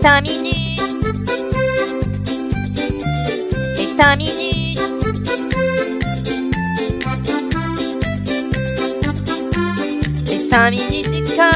5 minutes. Les 5 minutes. Les 5 minutes du coin.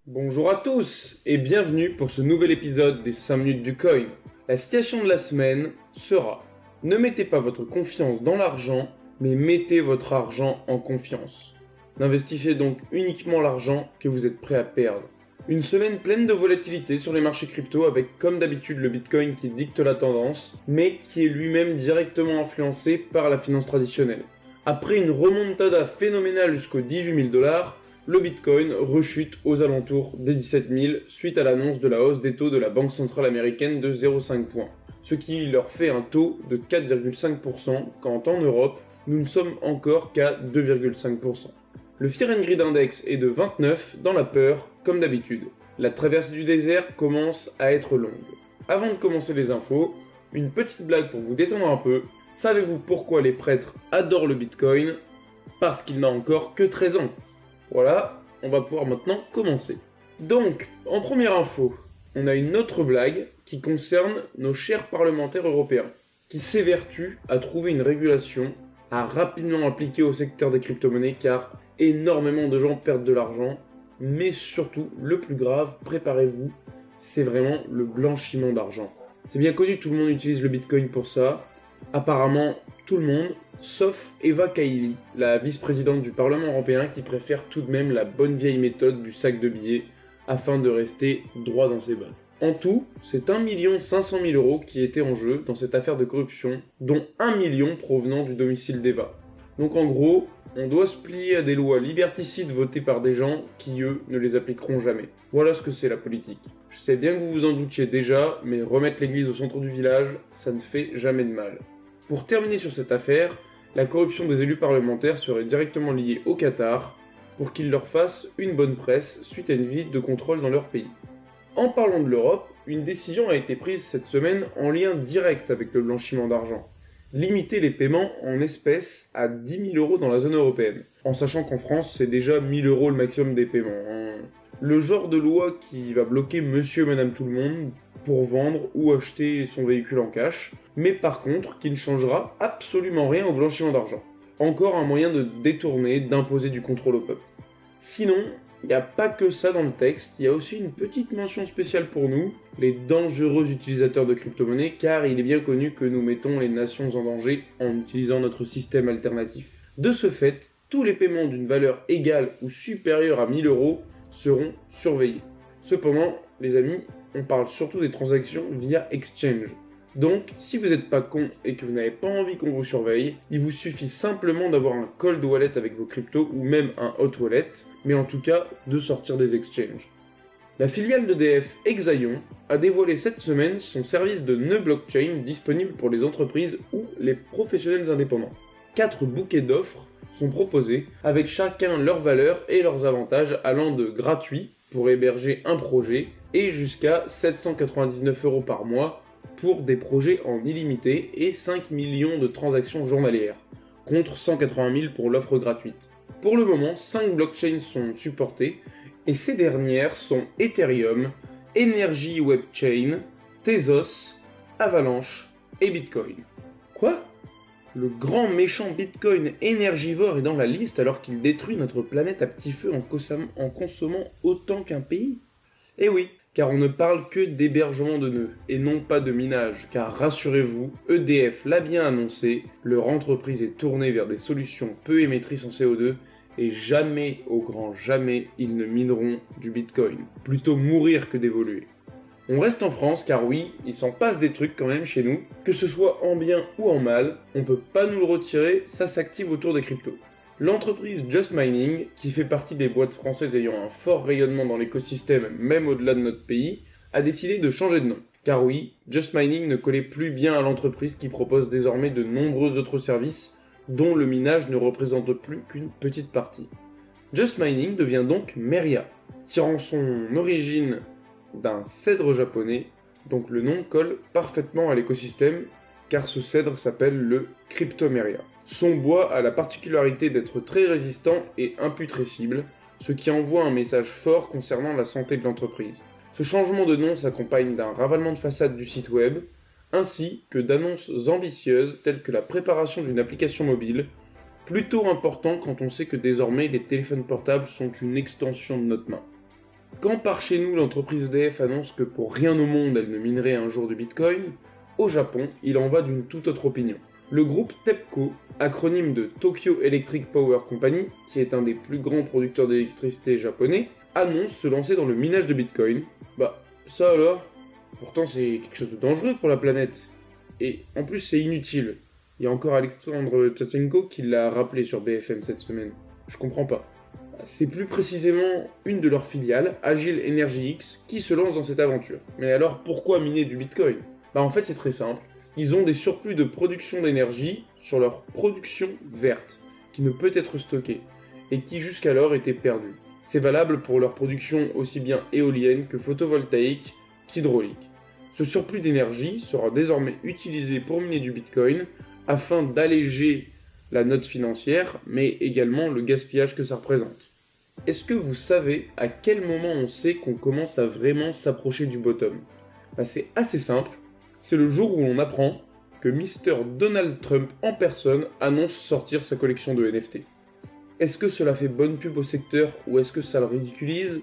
Bonjour à tous et bienvenue pour ce nouvel épisode des 5 minutes du coin. La citation de la semaine sera: ne mettez pas votre confiance dans l'argent, mais mettez votre argent en confiance. N'investissez donc uniquement l'argent que vous êtes prêt à perdre. Une semaine pleine de volatilité sur les marchés crypto avec comme d'habitude le Bitcoin qui dicte la tendance, mais qui est lui-même directement influencé par la finance traditionnelle. Après une remontada phénoménale jusqu'aux 18 000 $, le Bitcoin rechute aux alentours des 17 000 suite à l'annonce de la hausse des taux de la Banque centrale américaine de 0,5 points, ce qui leur fait un taux de 4,5% quand en Europe, nous ne sommes encore qu'à 2,5%. Le Fear and Greed Index est de 29 dans la peur, comme d'habitude. La traversée du désert commence à être longue. Avant de commencer les infos, une petite blague pour vous détendre un peu. Savez-vous pourquoi les prêtres adorent le Bitcoin? Parce qu'il n'a encore que 13 ans. Voilà, on va pouvoir maintenant commencer. Donc, en première info, on a une autre blague qui concerne nos chers parlementaires européens, qui s'évertuent à trouver une régulation à rapidement appliquer au secteur des crypto-monnaies car énormément de gens perdent de l'argent, mais surtout, le plus grave, préparez-vous, c'est vraiment le blanchiment d'argent. C'est bien connu, tout le monde utilise le Bitcoin pour ça. Apparemment, tout le monde, sauf Eva Kaili, la vice-présidente du Parlement européen qui préfère tout de même la bonne vieille méthode du sac de billets afin de rester droit dans ses bottes. En tout, c'est 1 500 000 € qui étaient en jeu dans cette affaire de corruption, dont 1 million provenant du domicile d'Eva. Donc en gros, on doit se plier à des lois liberticides votées par des gens qui, eux, ne les appliqueront jamais. Voilà ce que c'est la politique. Je sais bien que vous vous en doutiez déjà, mais remettre l'église au centre du village, ça ne fait jamais de mal. Pour terminer sur cette affaire, la corruption des élus parlementaires serait directement liée au Qatar pour qu'ils leur fassent une bonne presse suite à une visite de contrôle dans leur pays. En parlant de l'Europe, une décision a été prise cette semaine en lien direct avec le blanchiment d'argent. Limiter les paiements en espèces à 10 000 € dans la zone européenne, en sachant qu'en France c'est déjà 1 000 € le maximum des paiements. Le genre de loi qui va bloquer monsieur et madame tout le monde pour vendre ou acheter son véhicule en cash, mais par contre qui ne changera absolument rien au blanchiment d'argent. Encore un moyen de détourner, d'imposer du contrôle au peuple. Sinon, il n'y a pas que ça dans le texte, il y a aussi une petite mention spéciale pour nous, les dangereux utilisateurs de crypto-monnaies, car il est bien connu que nous mettons les nations en danger en utilisant notre système alternatif. De ce fait, tous les paiements d'une valeur égale ou supérieure à 1 000 € seront surveillés. Cependant, les amis, on parle surtout des transactions via exchange. Donc, si vous n'êtes pas con et que vous n'avez pas envie qu'on vous surveille, il vous suffit simplement d'avoir un cold wallet avec vos cryptos ou même un hot wallet, mais en tout cas de sortir des exchanges. La filiale d'EDF Exaion a dévoilé cette semaine son service de nœud blockchain disponible pour les entreprises ou les professionnels indépendants. 4 bouquets d'offres sont proposés avec chacun leurs valeurs et leurs avantages allant de gratuit pour héberger un projet et jusqu'à 799 € par mois pour des projets en illimité et 5 millions de transactions journalières, contre 180 000 pour l'offre gratuite. Pour le moment, 5 blockchains sont supportées, et ces dernières sont Ethereum, Energy Web Chain, Tezos, Avalanche et Bitcoin. Quoi? Le grand méchant Bitcoin énergivore est dans la liste alors qu'il détruit notre planète à petit feu en consommant autant qu'un pays? Eh oui, car on ne parle que d'hébergement de nœuds, et non pas de minage, car rassurez-vous, EDF l'a bien annoncé, leur entreprise est tournée vers des solutions peu émettrices en CO2, et jamais, au grand jamais, ils ne mineront du Bitcoin. Plutôt mourir que d'évoluer. On reste en France, car oui, il s'en passe des trucs quand même chez nous, que ce soit en bien ou en mal, on peut pas nous le retirer, ça s'active autour des cryptos. L'entreprise Just Mining, qui fait partie des boîtes françaises ayant un fort rayonnement dans l'écosystème même au-delà de notre pays, a décidé de changer de nom. Car oui, Just Mining ne collait plus bien à l'entreprise qui propose désormais de nombreux autres services, dont le minage ne représente plus qu'une petite partie. Just Mining devient donc Meria, tirant son origine d'un cèdre japonais, donc le nom colle parfaitement à l'écosystème, car ce cèdre s'appelle le Cryptomeria. Son bois a la particularité d'être très résistant et imputrescible, ce qui envoie un message fort concernant la santé de l'entreprise. Ce changement de nom s'accompagne d'un ravalement de façade du site web, ainsi que d'annonces ambitieuses telles que la préparation d'une application mobile, plutôt important quand on sait que désormais les téléphones portables sont une extension de notre main. Quand par chez nous l'entreprise EDF annonce que pour rien au monde elle ne minerait un jour du Bitcoin, au Japon il en va d'une toute autre opinion. Le groupe TEPCO, acronyme de Tokyo Electric Power Company, qui est un des plus grands producteurs d'électricité japonais, annonce se lancer dans le minage de Bitcoin. Ça alors, pourtant c'est quelque chose de dangereux pour la planète. Et en plus c'est inutile. Il y a encore Alexandre Tchatchenko qui l'a rappelé sur BFM cette semaine. Je comprends pas. C'est plus précisément une de leurs filiales, Agile Energy X, qui se lance dans cette aventure. Mais alors pourquoi miner du Bitcoin ? En fait c'est très simple. Ils ont des surplus de production d'énergie sur leur production verte, qui ne peut être stockée, et qui jusqu'alors était perdue. C'est valable pour leur production aussi bien éolienne que photovoltaïque qu'hydraulique. Ce surplus d'énergie sera désormais utilisé pour miner du Bitcoin afin d'alléger la note financière, mais également le gaspillage que ça représente. Est-ce que vous savez à quel moment on sait qu'on commence à vraiment s'approcher du bottom ? C'est assez simple. C'est le jour où on apprend que Mr. Donald Trump en personne annonce sortir sa collection de NFT. Est-ce que cela fait bonne pub au secteur ou est-ce que ça le ridiculise ?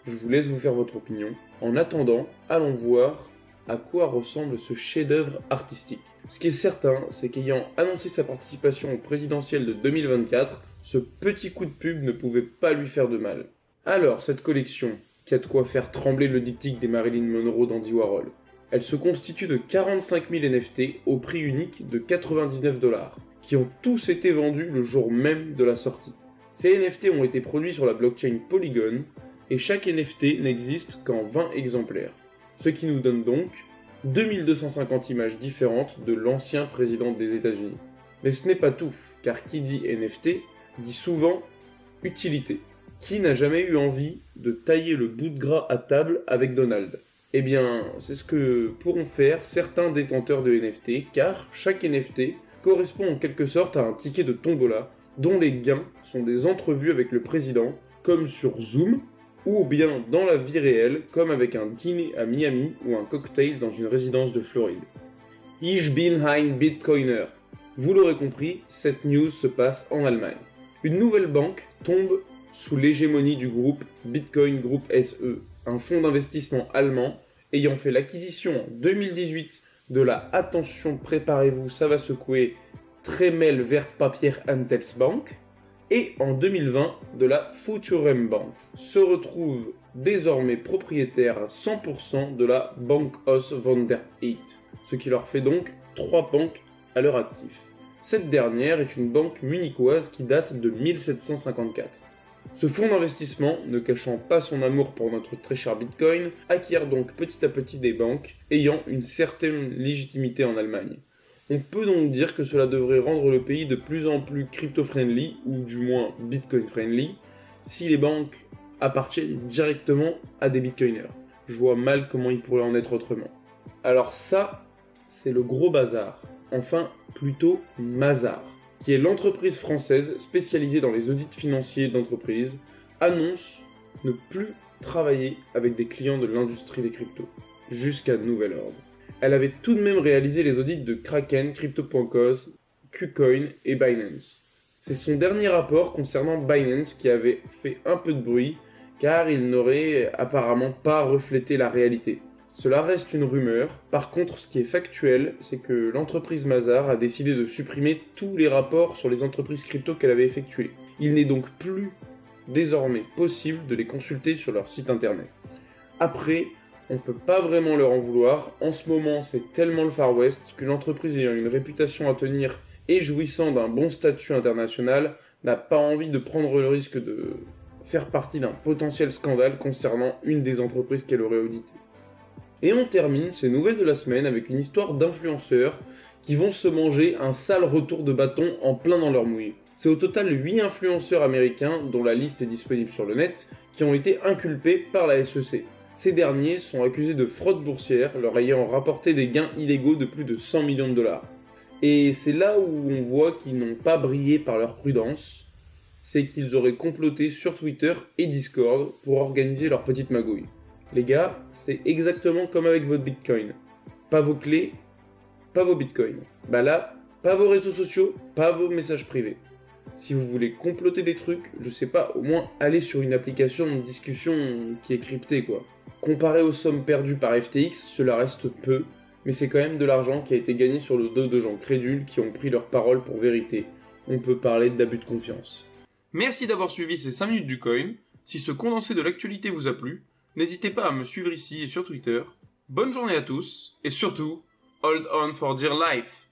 Je vous laisse vous faire votre opinion. En attendant, allons voir à quoi ressemble ce chef-d'œuvre artistique. Ce qui est certain, c'est qu'ayant annoncé sa participation au présidentiel de 2024, ce petit coup de pub ne pouvait pas lui faire de mal. Alors, cette collection, qui a de quoi faire trembler le diptyque des Marilyn Monroe d'Andy Warhol. Elle se constitue de 45 000 NFT au prix unique de 99 $, qui ont tous été vendus le jour même de la sortie. Ces NFT ont été produits sur la blockchain Polygon, et chaque NFT n'existe qu'en 20 exemplaires, ce qui nous donne donc 2250 images différentes de l'ancien président des États-Unis. Mais ce n'est pas tout, car qui dit NFT dit souvent utilité. Qui n'a jamais eu envie de tailler le bout de gras à table avec Donald ? Eh bien, c'est ce que pourront faire certains détenteurs de NFT, car chaque NFT correspond en quelque sorte à un ticket de tombola, dont les gains sont des entrevues avec le président, comme sur Zoom, ou bien dans la vie réelle, comme avec un dîner à Miami ou un cocktail dans une résidence de Floride. Ich bin ein Bitcoiner. Vous l'aurez compris, cette news se passe en Allemagne. Une nouvelle banque tombe sous l'hégémonie du groupe Bitcoin Group SE, un fonds d'investissement allemand ayant fait l'acquisition en 2018 de la, attention, préparez-vous, ça va secouer, Tremel Wertpapier Handelsbank, et en 2020 de la Futurem Bank, se retrouve désormais propriétaire à 100% de la Bank aus von der Heid, ce qui leur fait donc 3 banques à leur actif. Cette dernière est une banque munichoise qui date de 1754. Ce fonds d'investissement, ne cachant pas son amour pour notre très cher Bitcoin, acquiert donc petit à petit des banques ayant une certaine légitimité en Allemagne. On peut donc dire que cela devrait rendre le pays de plus en plus crypto-friendly, ou du moins Bitcoin-friendly, si les banques appartiennent directement à des Bitcoiners. Je vois mal comment il pourrait en être autrement. Alors ça, c'est le gros bazar. Enfin, plutôt Mazars, qui est l'entreprise française spécialisée dans les audits financiers d'entreprises, annonce ne plus travailler avec des clients de l'industrie des cryptos, jusqu'à nouvel ordre. Elle avait tout de même réalisé les audits de Kraken, Crypto.com, KuCoin et Binance. C'est son dernier rapport concernant Binance qui avait fait un peu de bruit, car il n'aurait apparemment pas reflété la réalité. Cela reste une rumeur. Par contre, ce qui est factuel, c'est que l'entreprise Mazars a décidé de supprimer tous les rapports sur les entreprises crypto qu'elle avait effectués. Il n'est donc plus désormais possible de les consulter sur leur site internet. Après, on ne peut pas vraiment leur en vouloir. En ce moment, c'est tellement le Far West qu'une entreprise ayant une réputation à tenir et jouissant d'un bon statut international n'a pas envie de prendre le risque de faire partie d'un potentiel scandale concernant une des entreprises qu'elle aurait auditées. Et on termine ces nouvelles de la semaine avec une histoire d'influenceurs qui vont se manger un sale retour de bâton en plein dans leur mouille. C'est au total 8 influenceurs américains, dont la liste est disponible sur le net, qui ont été inculpés par la SEC. Ces derniers sont accusés de fraude boursière, leur ayant rapporté des gains illégaux de plus de 100 millions de $. Et c'est là où on voit qu'ils n'ont pas brillé par leur prudence, c'est qu'ils auraient comploté sur Twitter et Discord pour organiser leur petite magouille. Les gars, c'est exactement comme avec votre Bitcoin. Pas vos clés, pas vos Bitcoins. Bah là, pas vos réseaux sociaux, pas vos messages privés. Si vous voulez comploter des trucs, je sais pas, au moins allez sur une application de discussion qui est cryptée quoi. Comparé aux sommes perdues par FTX, cela reste peu, mais c'est quand même de l'argent qui a été gagné sur le dos de gens crédules qui ont pris leur parole pour vérité. On peut parler d'abus de confiance. Merci d'avoir suivi ces 5 minutes du coin. Si ce condensé de l'actualité vous a plu, n'hésitez pas à me suivre ici et sur Twitter. Bonne journée à tous, et surtout, hold on for dear life!